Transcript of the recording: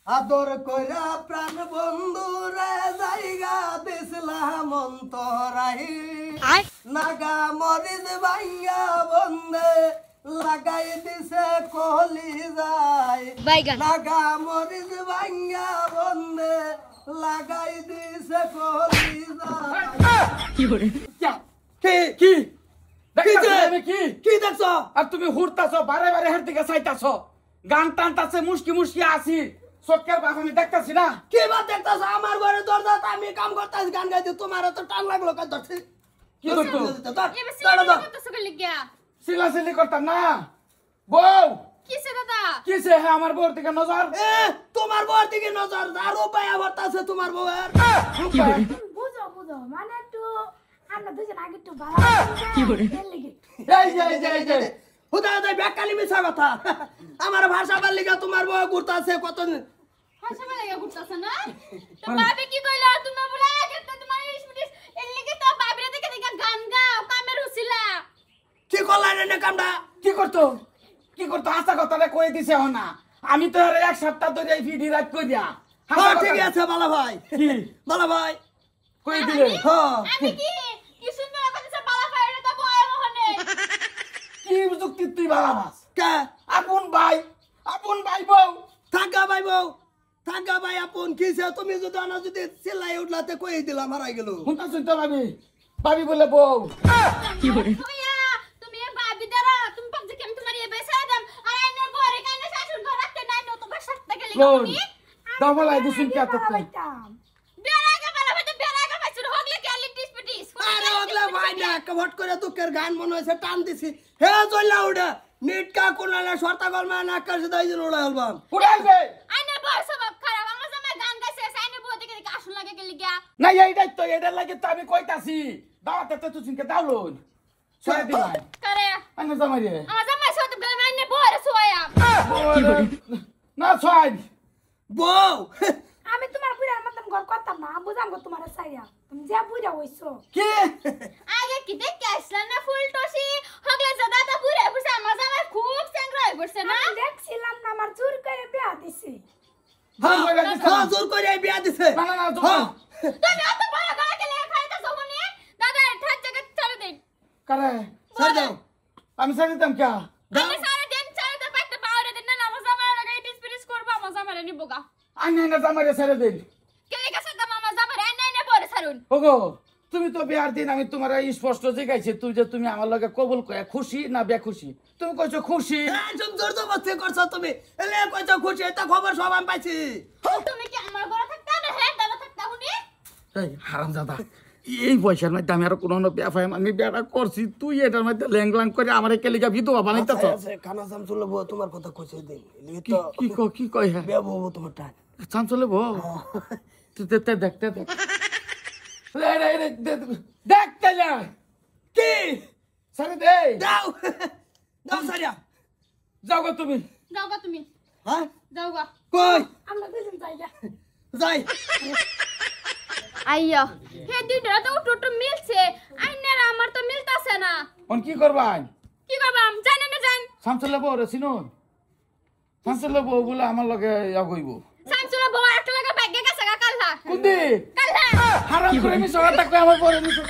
আদর কইরা প্রাণ বন্ধুরে জায়গা দিছিলাম অন্তরাই নাগা মরিদ ভাইয়া বন্দে লাগাই দিছে কলি যায় নাগা মরিদ ভাইয়া বন্দে লাগাই দিছে কলি যায় কি করে কি কি কি কি দেখছো আর তুমি হুড়তাছো বারে বারে হের দিকে চাইতাছো গান টানতাছে মুশকি মুশকি আসি চোখের বাপ আমি দেখতাছি না কি বাত দেখতাছ আমার ঘরে দরজা আমি কাম করতাছি গান গাইতে তোমার তো টান লাগলো কাজ ধরছি কি করতো সিলাসিলি করতাম না বউ কিসে দাদা কিসে হ্যাঁ আমার বউর দিকে নজর তোমার বউর দিকে নজর আর উপায় বর্তাছে তোমার বউয়ের বুঝো বুঝো মানে একটু আমরা দুজন আগে একটু ভালো কি করে এই হুদা হুদা বেকালি মিছা কথা আমার ভাষা বালিকা তোমার বউ ঘুরতাছে কত ভাষা বালিকা ঘুরতাছে না তো ভাবি কি কইলো তুমি বলে আগে তো তোমার ইসমিটিস এর লাগি তো ভাবিরা দেখে দেখে গান গাও কামে রুছিলা কি করলাই রে কামটা কি করতো আশা কথাটা কই দিছে না আমি তো আর এক সপ্তাহ ধরে এই ভিডি রাত কইয়া হ্যাঁ ঠিক আছে বালা ভাই কি বালা ভাই কই দিলে হ্যাঁ আমি কি সুন্দর কথা বালা ফাইরে তো বয় মহনে কি যুক্তি তুই বালাবাস কে আপন ভাই বউ থাকা ভাই আপন কিছে তুমি যদি আনা যদি চিল্লাই উঠলাতে কই দিলাম হারাই গেল হুনতা শুনতে ভাবি বলে বউ কি করে তুমি ভাবি দাঁড়া তুমি পাবজি কেম তোমার এ বেসা দাম আর আইনার ঘরে কাইনা শাশুর ঘর রাখতে নাই ন তোমার সাথে গেলি তুমি দবলাই দিছুন কি আতত বেরাগা বালা ভাই বেরাগা ভাইছুর হগলে গেলি ডিসপিটিস আরে ওগলা ভাই না কবট করে দুঃখের গান মনে হইছে টান দিছি হে চললা উড়া নিটকা কোনালে শর্তা গলমা না কাছে দাইজন উড়া হলবাম উড়াইবে আইনার বয়স সব খারাপ আমার জামাই গান গাইছে আইনার বউ দেখে দেখে আসুন লাগে গেলি গিয়া না এইটাই তো এটার লাগে তো আমি কইতাছি দাওয়াতে তো তুই দাউলন ছয় দিলাই করে আইনা জামাই রে আমার জামাই সব গেল আইনার বউরে সোয়া না ছয় বউ আমি তোমার বুড়ার মতন ঘর করতাম না বুঝাম গো তোমার সাইয়া তুমি যা বুড়া হইছো কি আগে কি দেখে আসলা না ফুল টসি হগলে দাদা তা বুড়া বুঝছে আমার জামাই খুব স্যাংরা হই পড়ছে না দেখছিলাম না আমার জোর করে বিয়া দিছি হ্যাঁ জোর করে বিয়া দিছে না তুমি অত বড় গলা কে লেখা খাইতা জবনি দাদা ঠাট জায়গা চলে দেন করে সর যাও আমি সারি দিতাম কে আমি সারা দিন চলে তো পাইতে পাওরে দেন না আমার জামাই লাগে ডিসপিরিস করব আমার জামাই নিবগা আইনা জামাই রে ছেড়ে দেই কে লেখা সাদা আমার জামাই আইনা পরে ছাড়ুন ওগো তুমি তো বিয়ার দিন আমি তোমার স্পষ্ট জিগাইছি তুমি আমার লগে কবুল কয়া খুশি না বেখুশি তুমি কইছো খুশি একদম জোর জবরদস্তি করছো তুমি এলে কইছো খুশি এটা খবর সব আমি পাইছি তুমি কি আমার ঘরে থাকতা না হ্যাঁ দাদা থাকতা হুনি এই হারামজাদা এই পয়সার মধ্যে আমি আর কোনো ব্যাপার আমি বিয়াটা করছি তুই এটার মধ্যে ল্যাংলাং করে আমার কেলিকা বিধবা বানাইতাছ খানা সাম চলে বউ তোমার কথা কইছে দিন কি কই হ্যাঁ বিয়া বউ তোমার টান চাম চলে বউ তুই দেখতে দেখতে যা কি সারি দে দাও দাও সারিয়া যাও গো তুমি যাও গা তুমি হ্যাঁ যাও গা কই আমরা দুজন যাই গা যাই আইয়া হে দুইটা তো উটো মিলছে আইনার আমার তো মিলতাছে না কোন কি করবাই কি করবাম জানেন না জান সামচলে বউ রে চিনো সামচলে বউ বলে আমার লগে ইয়া কইব সামসুরা বউ একটা লাগা ব্যাগে গেছে গা কাল্লা কোন দি কাল্লা হারাম করে আমি সবার থাকলে আমার বউরে নিছো